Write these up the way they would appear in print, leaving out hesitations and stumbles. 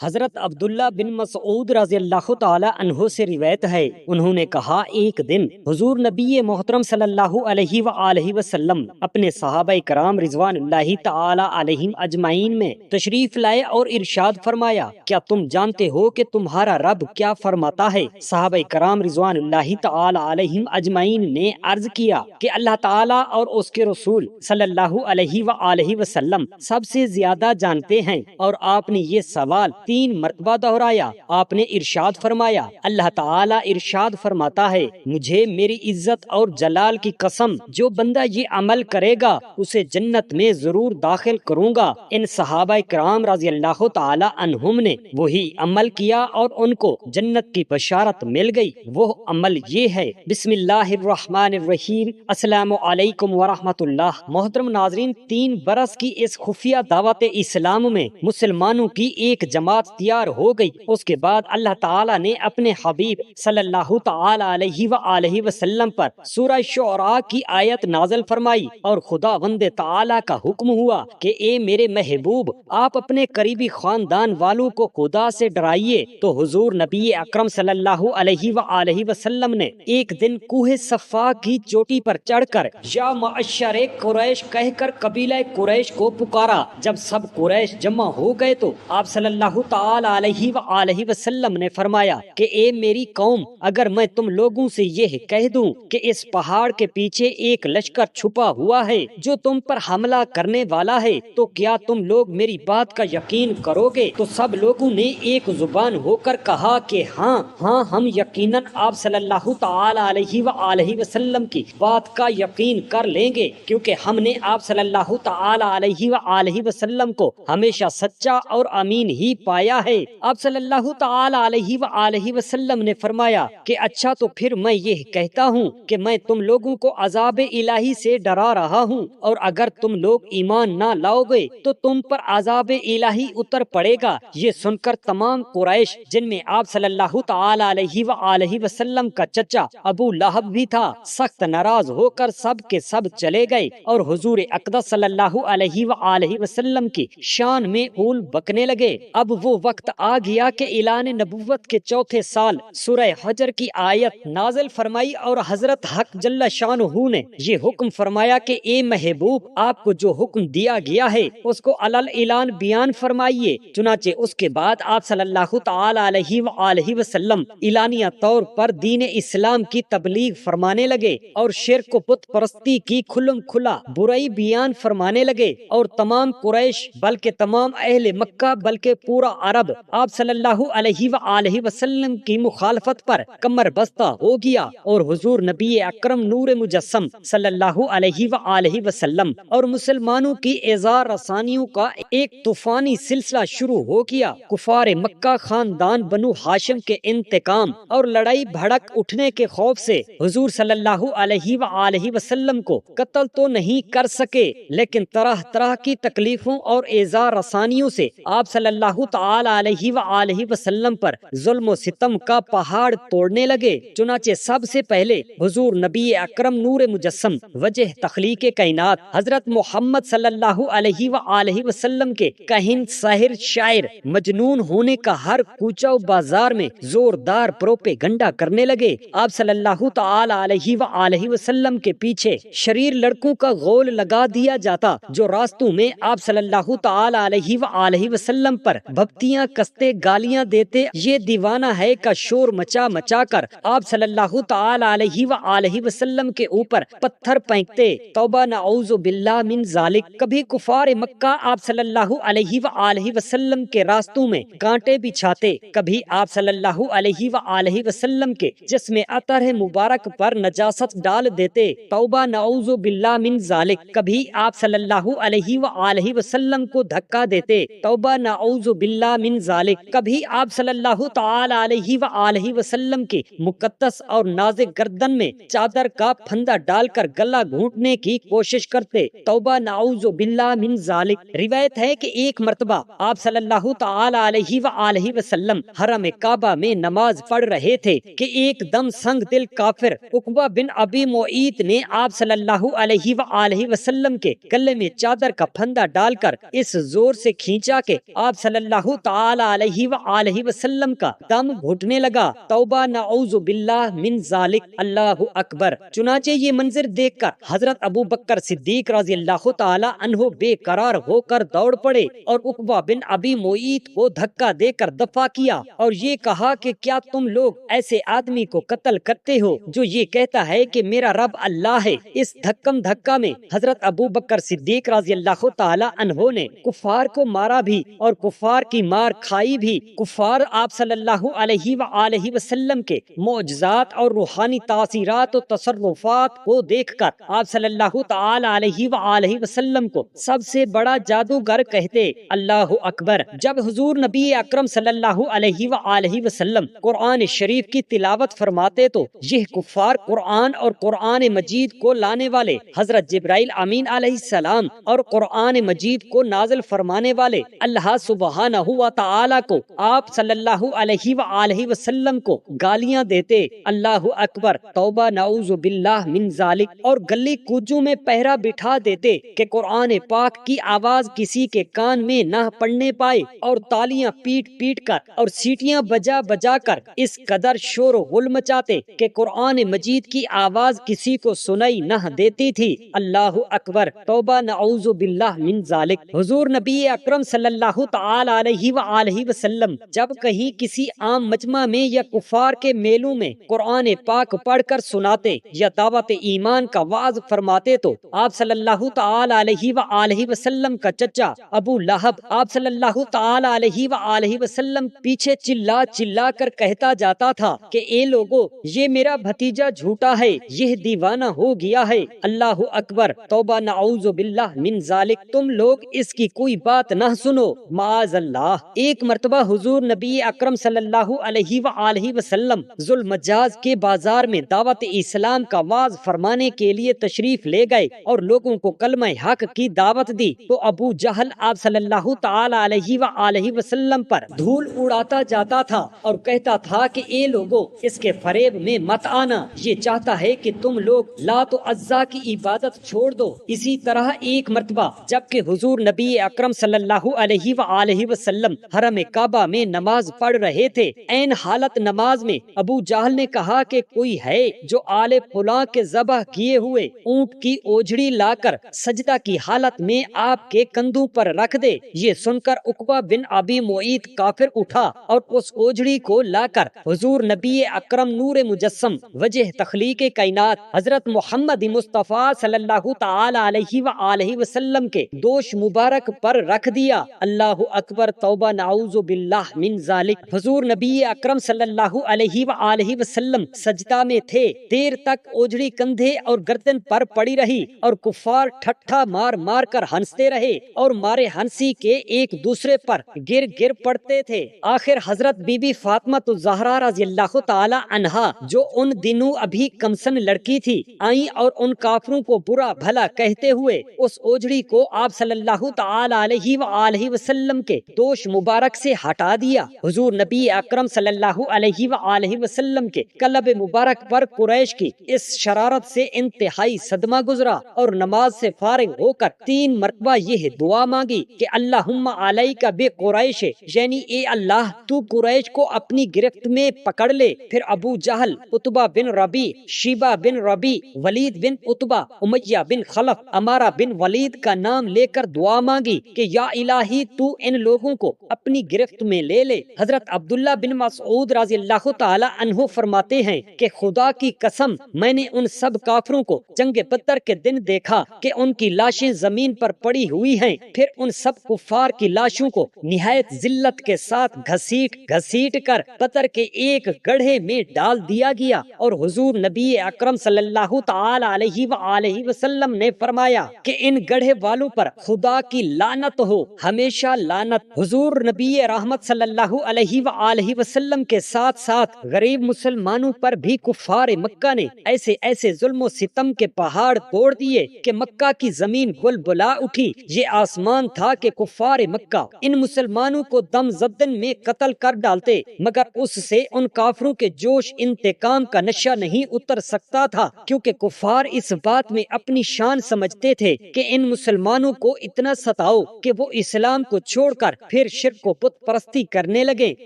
حضرت عبداللہ بن مسعود رضی اللہ تعالی عنہ سے روایت ہے، انہوں نے کہا ایک دن حضور نبی محترم صلی اللہ علیہ وآلہ وسلم اپنے صحابہ کرام رضوان اللہ تعالی علیہم اجمعین میں تشریف لائے اور ارشاد فرمایا، کیا تم جانتے ہو کہ تمہارا رب کیا فرماتا ہے؟ صحابہ کرام رضوان اللہ تعالی علیہم اجمعین نے عرض کیا کہ اللہ تعالی اور اس کے رسول صلی اللہ علیہ وآلہ وسلم سب سے زیادہ جانتے ہیں، اور آپ نے یہ سوال 3 مرتبہ دہرایا۔ آپ نے ارشاد فرمایا، اللہ تعالی ارشاد فرماتا ہے، مجھے میری عزت اور جلال کی قسم، جو بندہ یہ عمل کرے گا اسے جنت میں ضرور داخل کروں گا۔ ان صحابہ کرام رضی اللہ تعالی عنہم نے وہی عمل کیا اور ان کو جنت کی بشارت مل گئی۔ وہ عمل یہ ہے، بسم اللہ الرحمن الرحیم، السلام علیکم ورحمۃ اللہ۔ محترم ناظرین، 3 برس کی اس خفیہ دعوت اسلام میں مسلمانوں کی ایک جماعت تیار ہو گئی۔ اس کے بعد اللہ تعالی نے اپنے حبیب صلی اللہ تعالی علیہ وآلہ وسلم پر سورہ شعراء کی آیت نازل فرمائی، اور خداوند تعالی کا حکم ہوا کہ اے میرے محبوب، آپ اپنے قریبی خاندان والوں کو خدا سے ڈرائیے۔ تو حضور نبی اکرم صلی اللہ علیہ وآلہ وسلم نے ایک دن کوہ صفا کی چوٹی پر چڑھ کر یا معشر قریش کہہ کر قبیلہ قریش کو پکارا۔ جب سب قریش جمع ہو گئے تو آپ صلی اللہ تعالی علیہ وآلہ وسلم نے فرمایا کہ اے میری قوم، اگر میں تم لوگوں سے یہ کہہ دوں کہ اس پہاڑ کے پیچھے ایک لشکر چھپا ہوا ہے جو تم پر حملہ کرنے والا ہے، تو کیا تم لوگ میری بات کا یقین کرو گے؟ تو سب لوگوں نے ایک زبان ہو کر کہا کہ ہاں ہاں، ہم یقیناً آپ صلی اللہ تعالی علیہ وآلہ وسلم کی بات کا یقین کر لیں گے، کیونکہ ہم نے آپ صلی اللہ تعالی علیہ وآلہ وسلم کو ہمیشہ سچا اور امین ہی پایا ہے۔ آپ صلی اللہ تعالی علیہ وآلہ وسلم نے فرمایا کہ اچھا، تو پھر میں یہ کہتا ہوں کہ میں تم لوگوں کو عذاب الہی سے ڈرا رہا ہوں، اور اگر تم لوگ ایمان نہ لاؤ گے تو تم پر عذاب الہی اتر پڑے گا۔ یہ سن کر تمام قریش، جن میں آپ صلی اللہ تعالی علیہ وآلہ وسلم کا چچا ابو لہب بھی تھا، سخت ناراض ہو کر سب کے سب چلے گئے اور حضور اقدس صلی اللہ علیہ وآلہ وسلم کی شان میں پھول بکنے لگے۔ اب وہ وقت آ گیا کہ اعلان نبوت کے 4تھے سال سورہ حجر کی آیت نازل فرمائی، اور حضرت حق جل شانہ نے یہ حکم فرمایا کہ اے محبوب، آپ کو جو حکم دیا گیا ہے اس کو علل اعلان بیان فرمائیے۔ چنانچہ اس کے بعد آپ صلی اللہ تعالی علیہ وآلہ وسلم اعلانیہ طور پر دین اسلام کی تبلیغ فرمانے لگے اور شرک و بت پرستی کی کھلم کھلا برائی بیان فرمانے لگے، اور تمام قریش بلکہ تمام اہل مکہ بلکہ پورا عرب آپ صلی اللہ علیہ وآلہ وسلم کی مخالفت پر کمر بستہ ہو گیا، اور حضور نبی اکرم نور مجسم صلی اللہ علیہ وآلہ وسلم اور مسلمانوں کی اعزار رسانیوں کا ایک طوفانی سلسلہ شروع ہو گیا۔ کفار مکہ خاندان بنو ہاشم کے انتقام اور لڑائی بھڑک اٹھنے کے خوف سے حضور صلی اللہ علیہ وآلہ وسلم کو قتل تو نہیں کر سکے، لیکن طرح طرح کی تکلیفوں اور اعزار رسانیوں سے آپ صلی اللہ تعالی علیہ وآلہ وسلم پر ظلم و ستم کا پہاڑ توڑنے لگے۔ چنانچہ سب سے پہلے حضور نبی اکرم نور مجسم وجہ تخلیق کائنات حضرت محمد صلی اللہ علیہ وآلہ وسلم کے کاہن، ساحر، شاعر، مجنون ہونے کا ہر کوچہ و بازار میں زوردار پروپیگنڈا کرنے لگے۔ آپ صلی اللہ تعالی علیہ وآلہ وسلم کے پیچھے شریر لڑکوں کا غول لگا دیا جاتا، جو راستوں میں آپ صلی اللہ تعالی علیہ وآلہ وسلم پر بھپتیاں کستے، گالیاں دیتے، یہ دیوانہ ہے کا شور مچا مچا کر آپ صلی اللہ تعالی علیہ وآلہ وسلم کے اوپر پتھر پھینکتے۔ توبہ نعوذ باللہ من ذالک۔ کبھی کفار مکہ آپ صلی اللہ علیہ وآلہ وسلم کے راستوں میں کانٹے بچھاتے، کبھی آپ صلی اللہ علیہ وآلہ وسلم کے جسم اطہر مبارک پر نجاست ڈال دیتے۔ توبہ نعوذ باللہ من ذالک۔ کبھی آپ صلی اللہ علیہ وآلہ وسلم کو دھکا دیتے۔ توبہ نعوذ باللہ من ذالک۔ کبھی آپ صلی اللہ تعالی علیہ وآلہ وسلم کی مقدس اور نازک گردن میں چادر کا پھندا ڈال کر گلا گھونٹنے کی کوشش کرتے۔ توبہ نعوذ باللہ من ذالک۔ روایت ہے کہ ایک مرتبہ آپ صلی اللہ تعالی علیہ وآلہ وسلم حرم کعبہ میں نماز پڑھ رہے تھے کہ ایک دم سنگ دل کافر عقبہ بن ابی معیط نے آپ صلی اللہ علیہ وآلہ وسلم کے گلے میں چادر کا پھندا ڈال کر اس زور سے کھینچا کہ آپ صلی اللہ تعالی علیہ وآلہ وسلم کا دم گھٹنے لگا۔ توبہ نعوذ باللہ من ذالک، اللہ اکبر۔ چنانچہ یہ منظر دیکھ کر حضرت ابو بکر صدیق رضی اللہ تعالی عنہ بے قرار ہو کر دوڑ پڑے اور عقبہ بن ابی معیط کو دھکا دے کر دفع کیا اور یہ کہا کہ کیا تم لوگ ایسے آدمی کو قتل کرتے ہو جو یہ کہتا ہے کہ میرا رب اللہ ہے؟ اس دھکم دھکا میں حضرت ابو بکر صدیق رضی اللہ تعالی عنہ نے کفار کو مارا بھی اور کفار کی مار کھائی بھی۔ کفار آپ صلی اللہ علیہ وآلہ وسلم کے معجزات اور روحانی تاثیرات و تصرفات کو دیکھ کر آپ صلی اللہ تعالی علیہ وآلہ وسلم کو سب سے بڑا جادوگر کہتے۔ اللہ اکبر۔ جب حضور نبی اکرم صلی اللہ علیہ وآلہ وسلم قرآن شریف کی تلاوت فرماتے تو یہ کفار قرآن اور قرآن مجید کو لانے والے حضرت جبرائیل امین علیہ السلام اور قرآن مجید کو نازل فرمانے والے اللہ سبحانہ و تعالی کو آپ صلی اللہ علیہ وآلہ وسلم کو گالیاں دیتے۔ اللہ اکبر۔ توبہ نعوذ باللہ من ذالک۔ اور گلی کوچوں میں پہرا بٹھا دیتے کہ قرآن پاک کی آواز کسی کے کان میں نہ پڑنے پائے، اور تالیاں پیٹ پیٹ کر اور سیٹیاں بجا بجا کر اس قدر شور و غل مچاتے کہ قرآن مجید کی آواز کسی کو سنائی نہ دیتی تھی۔ اللہ اکبر۔ توبہ نعوذ باللہ من ذالک۔ حضور نبی اکرم صلی اللہ تعالی علیہ وآلہ وسلم جب کہیں کسی عام مجمع میں یا کفار کے میلوں میں قرآن پاک پڑھ کر سناتے یا دعوت ایمان کا وعظ فرماتے تو آپ صلی اللہ تعالی علیہ وآلہ وسلم کا چچا ابو لہب آپ صلی اللہ تعالی علیہ وآلہ وسلم پیچھے چلا چلا کر کہتا جاتا تھا کہ اے لوگو، یہ میرا بھتیجا جھوٹا ہے، یہ دیوانہ ہو گیا ہے۔ اللہ اکبر۔ توبہ نعوذ باللہ من ذالک۔ تم لوگ اس کی کوئی بات نہ سنو، معاذ اللہ۔ ایک مرتبہ حضور نبی اکرم صلی اللہ علیہ وآلہ وسلم ذوالمجاز کے بازار میں دعوت اسلام کا وعظ فرمانے کے لیے تشریف لے گئے اور لوگوں کو کلمہ حق کی دعوت دی تو ابو جہل آپ صلی اللہ تعالی علیہ وآلہ وسلم پر دھول اڑاتا جاتا تھا اور کہتا تھا کہ اے لوگو، اس کے فریب میں مت آنا، یہ چاہتا ہے کہ تم لوگ لات و عزا کی عبادت چھوڑ دو۔ اسی طرح ایک مرتبہ جبکہ حضور نبی اکرم صلی اللہ علیہ وآلہ وسلم حرم کعبہ میں نماز پڑھ رہے تھے، عین حالت نماز میں ابو جہل نے کہا کہ کوئی ہے جو آل فلاں کے ذبح کیے ہوئے اونٹ کی اوجھڑی لا کر سجدہ کی حالت میں آپ کے کندھوں پر رکھ دے۔ یہ سن کر عقبہ بن ابی معیط کافر اٹھا اور اس اوجھڑی کو لا کر حضور نبی اکرم نور مجسم وجہ تخلیق کائنات حضرت محمد مصطفیٰ صلی اللہ تعالی علیہ وآلہ وسلم کے دوش مبارک پر رکھ دیا۔ اللہ اکبر۔ توبہ نعوذ باللہ من ذالک۔ حضور نبی اکرم صلی اللہ علیہ وآلہ وسلم سجدہ میں تھے، دیر تک اوجھڑی کندھے اور گردن پر پڑی رہی اور کفار ٹھٹھا مار مار کر ہنستے رہے اور مارے ہنسی کے ایک دوسرے پر گر گر پڑتے تھے۔ آخر حضرت بی بی فاطمہ الزہرا رضی اللہ تعالی عنہا جو ان دنوں ابھی کمسن لڑکی تھی، آئیں اور ان کافروں کو برا بھلا کہتے ہوئے اس اوجھڑی کو آپ صلی اللہ تعالی علیہ وآلہ وسلم کے دوش مبارک سے ہٹا دیا۔ حضور نبی اکرم صلی اللہ علیہ وآلہ وسلم کے قلب مبارک پر قریش کی اس شرارت سے انتہائی صدمہ گزرا اور نماز سے فارغ ہو کر 3 مرتبہ یہ دعا مانگی کہ اللہم علیک بقریش، یعنی اے اللہ تو قریش کو اپنی گرفت میں پکڑ لے۔ پھر ابو جہل، عتبہ بن ربی، شیبہ بن ربی، ولید بن عتبہ، امیہ بن خلف، امارہ بن ولید کا نام لے کر دعا مانگی کہ یا الہی تو ان لوگوں کو اپنی گرفت میں لے لے۔ حضرت عبداللہ بن مسعود رضی اللہ تعالی عنہ فرماتے ہیں کہ خدا کی قسم میں نے ان سب کافروں کو جنگ بدر کے دن دیکھا کہ ان کی لاشیں زمین پر پڑی ہوئی ہیں، پھر ان سب کفار کی لاشوں کو نہایت ذلت کے ساتھ گھسیٹ گھسیٹ کر بدر کے ایک گڑھے میں ڈال دیا گیا، اور حضور نبی اکرم صلی اللہ تعالی علیہ وآلہ وسلم نے فرمایا کہ ان گڑھے والوں پر خدا کی لعنت ہو، ہمیشہ لعنت۔ حضور نبی رحمت صلی اللہ علیہ وآلہ وسلم کے ساتھ ساتھ غریب مسلمانوں پر بھی کفار مکہ نے ایسے ایسے ظلم و ستم کے پہاڑ توڑ دیے کہ مکہ کی زمین گل بلا اٹھی۔ یہ آسمان تھا کہ کفار مکہ ان مسلمانوں کو دم زدن میں قتل کر ڈالتے، مگر اس سے ان کافروں کے جوش انتقام کا نشہ نہیں اتر سکتا تھا، کیونکہ کفار اس بات میں اپنی شان سمجھتے تھے کہ ان مسلمانوں کو اتنا ستاؤ کہ وہ اسلام کو چھوڑ کر پھر شرک و بت پرستی کرنے لگے،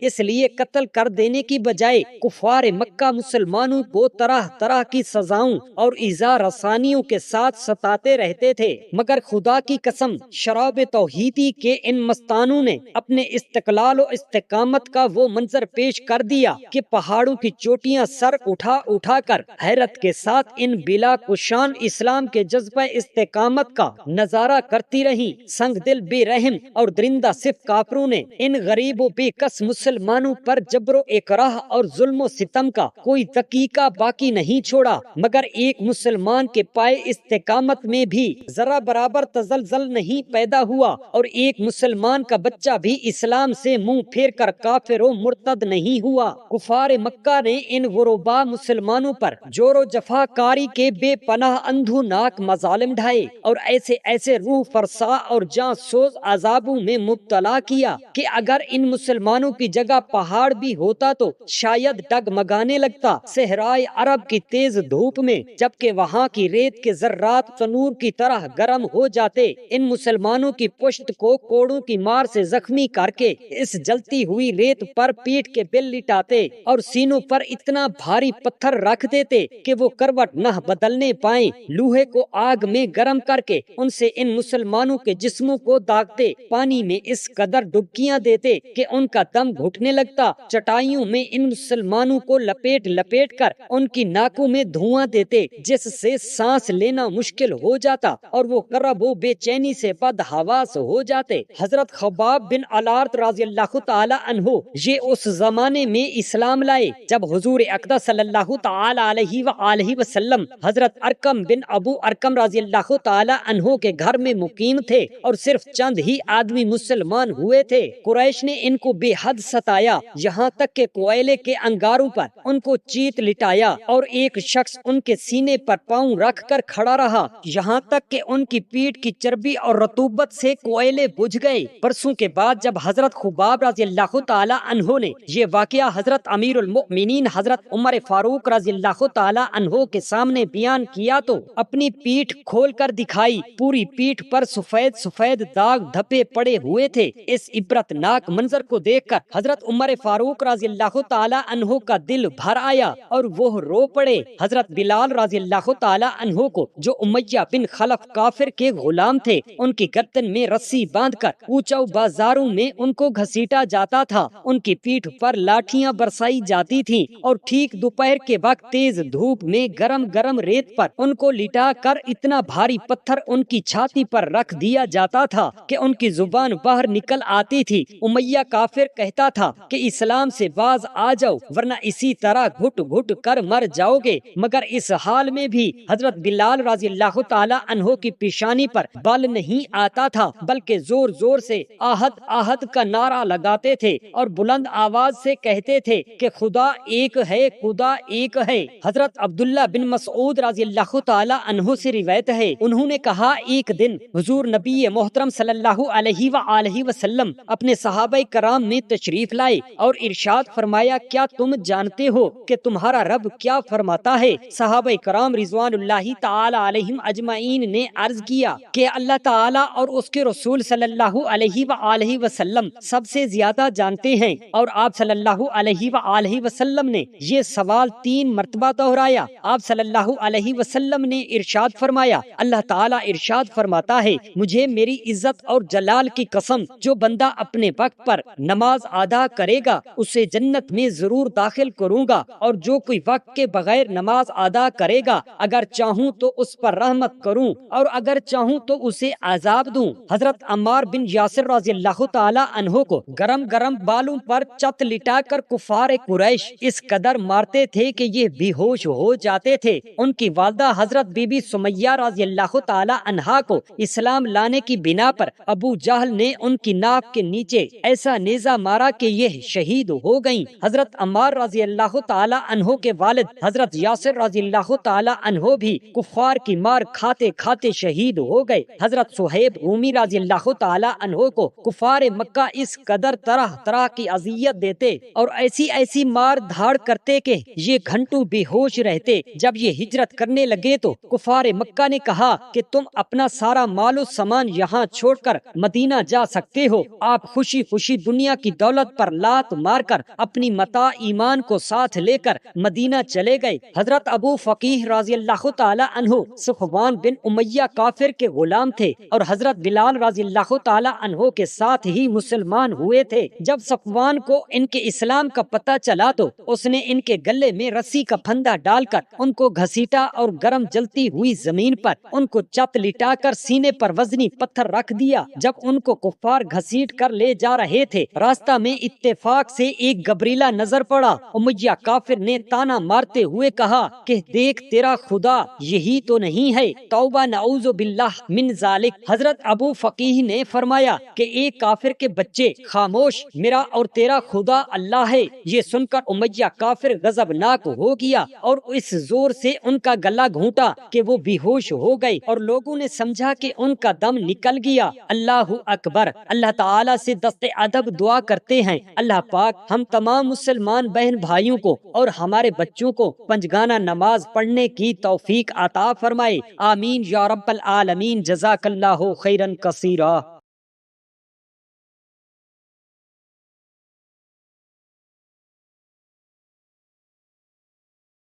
اس لیے قتل کر دینے کی بجائے کفار مکہ مسلمانوں کو طرح طرح کی سزاؤں اور ایذا رسانیوں کے ساتھ ستاتے رہتے تھے، مگر خدا کی قسم شراب توحیدی کے ان مستانوں نے اپنے استقلال و استقامت کا وہ منظر پیش کر دیا کہ پہاڑوں کی چوٹیاں سر اٹھا اٹھا کر حیرت کے ساتھ ان بلا کشان اسلام کے جذبہ استقامت کا نظارہ کرتی رہیں۔ سنگ دل بے رحم اور درندہ صف کافروں نے ان غریب و بے کس مسلمانوں پر جبر و اکراہ اور ظلم و ستم کا کوئی دقیقہ باقی نہیں چھوڑا، مگر ایک مسلمان کے پائے استقامت میں بھی ذرا برابر تزلزل نہیں پیدا ہوا، اور ایک مسلمان کا بچہ بھی اسلام سے منہ پھیر کر کافر و مرتد نہیں ہوا۔ کفار مکہ نے ان غربا مسلمانوں پر جور و جفا کاری کے بے پناہ اندھوناک مظالم ڈھائے اور ایسے ایسے روح فرسا اور جان سوز عذابوں میں مبتلا کیا کہ اگر ان مسلمانوں کی جگہ پہاڑ بھی ہوتا تو شاید ڈگمگانے لگتا صحرائے عرب کی تیز دھوپ میں، جبکہ وہاں کی ریت کے ذرات تنور کی طرح گرم ہو جاتے۔ ان مسلمانوں کی پشت کو کوڑوں کی مار سے زخمی کر کے اس جلتی ہوئی ریت پر پیٹ کے بل لٹاتے اور سینوں پر اتنا بھاری پتھر رکھ دیتے کہ وہ کروٹ نہ بدلنے پائیں۔ لوہے کو آگ میں گرم کر کے ان سے ان مسلمانوں کے جسموں کو داغتے، پانی میں اس قدر ڈبکیاں دیتے کہ ان کا دم گھٹنے لگتا، چٹائیوں میں ان مسلمانوں کو لپیٹ لپیٹ کر ان کی ناکوں میں دھواں دیتے جس سے سانس لینا مشکل ہو جاتا اور وہ کرب و بے چینی سے بدحواس ہو جاتے۔ حضرت خباب بن الارت رضی اللہ تعالی عنہ یہ اس زمانے میں اسلام لائے جب حضور اقدس صلی اللہ تعالی علیہ وآلہ وسلم حضرت ارقم بن ابو ارقم رضی اللہ تعالی عنہ کے گھر میں مقیم تھے اور صرف چند ہی آدمی مسلمان ہوئے تھے۔ قریش نے ان کو بے حد ستایا، یہاں تک کہ کوئلے کے انگاروں پر ان کو چیت لٹایا اور ایک شخص ان کے سینے پر پاؤں رکھ کر کھڑا رہا، یہاں تک کہ ان کی پیٹھ کی چربی اور رطوبت سے کوئلے بجھ گئے۔ برسوں کے بعد جب حضرت خباب رضی اللہ تعالی عنہ نے یہ واقعہ حضرت امیر المؤمنین حضرت عمر فاروق رضی اللہ تعالی عنہ کے سامنے بیان کیا تو اپنی پیٹھ کھول کر دکھائی، پوری پیٹھ پر سفید سفید داغ دھبے پڑے ہوئے تھے۔ اس عبرت ناک منظر کو دیکھ کر حضرت عمر فاروق رضی اللہ تعالی عنہ کا دل بھر آیا اور وہ رو پڑے۔ حضرت بلال رضی اللہ تعالی عنہ کو جو امیہ بن خلف کافر کے غلام تھے، ان کی گردن میں رسی باندھ کر کوچوں بازاروں میں ان کو گھسیٹا جاتا تھا، ان کی پیٹھ پر لاٹھیاں برسائی جاتی تھیں اور ٹھیک دوپہر کے وقت تیز دھوپ میں گرم گرم ریت پر ان کو لٹا کر اتنا بھاری پتھر ان کی چھاتی پر رکھ دیا جاتا تھا کہ ان کی زبان باہر نکل آتی تھی۔ امیہ کافر کہتا تھا کہ اسلام سے باز آ جاؤ ورنہ اسی طرح گھٹ گھٹ کر مر جاؤ گے، مگر اس حال میں بھی حضرت بلال رضی اللہ تعالی عنہ کی پیشانی پر بل نہیں آتا تھا، بلکہ زور زور سے آہد آہد کا نعرہ لگاتے تھے اور بلند آواز سے کہتے تھے کہ خدا ایک ہے، خدا ایک ہے۔ حضرت عبداللہ بن مسعود رضی اللہ تعالی عنہ سے روایت ہے، انہوں نے کہا ایک دن حضور نبی محترم صلی اللہ علیہ وآلہ وسلم اپنے صحابہ کرام میں تشریف لائے اور ارشاد فرمایا، کیا تم جانتے ہو کہ تمہارا رب کیا فرماتا ہے؟ صحابہ کرام رضوان اللہ تعالی علیہم اجمعین نے عرض کیا کہ اللہ تعالی اور اس کے رسول صلی اللہ علیہ وآلہ وسلم سب سے زیادہ جانتے ہیں، اور آپ صلی اللہ علیہ وآلہ وسلم نے یہ سوال 3 مرتبہ دہرایا۔ آپ صلی اللہ علیہ وسلم نے ارشاد فرمایا، اللہ تعالی ارشاد فرماتا ہے، مجھے میری عزت اور جلال کی قسم، جو بندہ اپنے وقت پر نماز ادا کرے گا اسے جنت میں ضرور داخل کروں گا، اور جو کوئی وقت کے بغیر نماز ادا کرے گا اگر چاہوں تو اس پر رحمت کروں اور اگر چاہوں تو اسے عذاب دوں۔ حضرت عمار بن یاسر رضی اللہ تعالی عنہ کو گرم گرم بالوں پر چت لٹا کر کفار قریش اس قدر مارتے تھے کہ یہ بے ہوش ہو جاتے تھے۔ ان کی والدہ حضرت بی بی سمیہ رضی اللہ تعالی عنہا کو اسلام لانے کی بنا پر ابو جہل نے ان کی ناک کے نیچے ایسا نیزہ مارا کہ یہ شہید ہو گئیں۔ حضرت عمار رضی اللہ تعالی عنہ کے والد حضرت یاسر رضی اللہ تعالی عنہ بھی کفار کی مار کھاتے کھاتے شہید ہو گئے۔ حضرت صہیب رومی رضی اللہ تعالی عنہ کو کفار مکہ اس قدر طرح طرح کی اذیت دیتے اور ایسی ایسی مار دھاڑ کرتے کہ یہ گھنٹوں بے ہوش رہتے۔ جب یہ ہجرت کرنے لگے تو کفار مکہ نے کہا کہ تم اپنا سارا مال و سامان یہاں چھوڑ کر مدینہ جا سکتے ہو، آپ خوشی خوشی دنیا کی دولت پر لات مار کر اپنی متاع ایمان کو ساتھ لے کر مدینہ چلے گئے۔ حضرت ابو فقیہ رضی اللہ تعالی عنہ صفوان بن امیہ کافر کے غلام تھے اور حضرت بلال رضی اللہ تعالی عنہ کے ساتھ ہی مسلمان ہوئے تھے۔ جب صفوان کو ان کے اسلام کا پتہ چلا تو اس نے ان کے گلے میں رسی کا پھندا ڈال کر ان کو گھسیٹا اور گرم جلتی ہوئی زمین پر ان کو چت لٹا کر سینے پر وزنی پتھر رکھ دیا۔ جب ان کو کفار گھسیٹ کر لے جا رہے تھے، راستہ میں اتفاق سے ایک گبریلا نظر پڑا۔ امیہ کافر نے تانا مارتے ہوئے کہا کہ دیکھ تیرا خدا یہی تو نہیں ہے، توبہ نعوذ باللہ من ذالک۔ حضرت ابو فقیہ نے فرمایا کہ ایک کافر کے بچے خاموش، میرا اور تیرا خدا اللہ ہے۔ یہ سن کر امیہ کافر غضبناک ہو گیا اور اس زور سے ان کا گلا گھونٹا کہ وہ بے ہوش ہو گئے اور لوگوں نے سمجھا کہ ان کا دم نکل گیا۔ اللہ اکبر۔ اللہ تعالیٰ سے دست ادب دعا کرتے ہیں، اللہ پاک ہم تمام مسلمان بہن بھائیوں کو اور ہمارے بچوں کو پنجگانہ نماز پڑھنے کی توفیق عطا فرمائے، آمین یا رب العالمین۔ جزاک اللہ خیرا کثیرا۔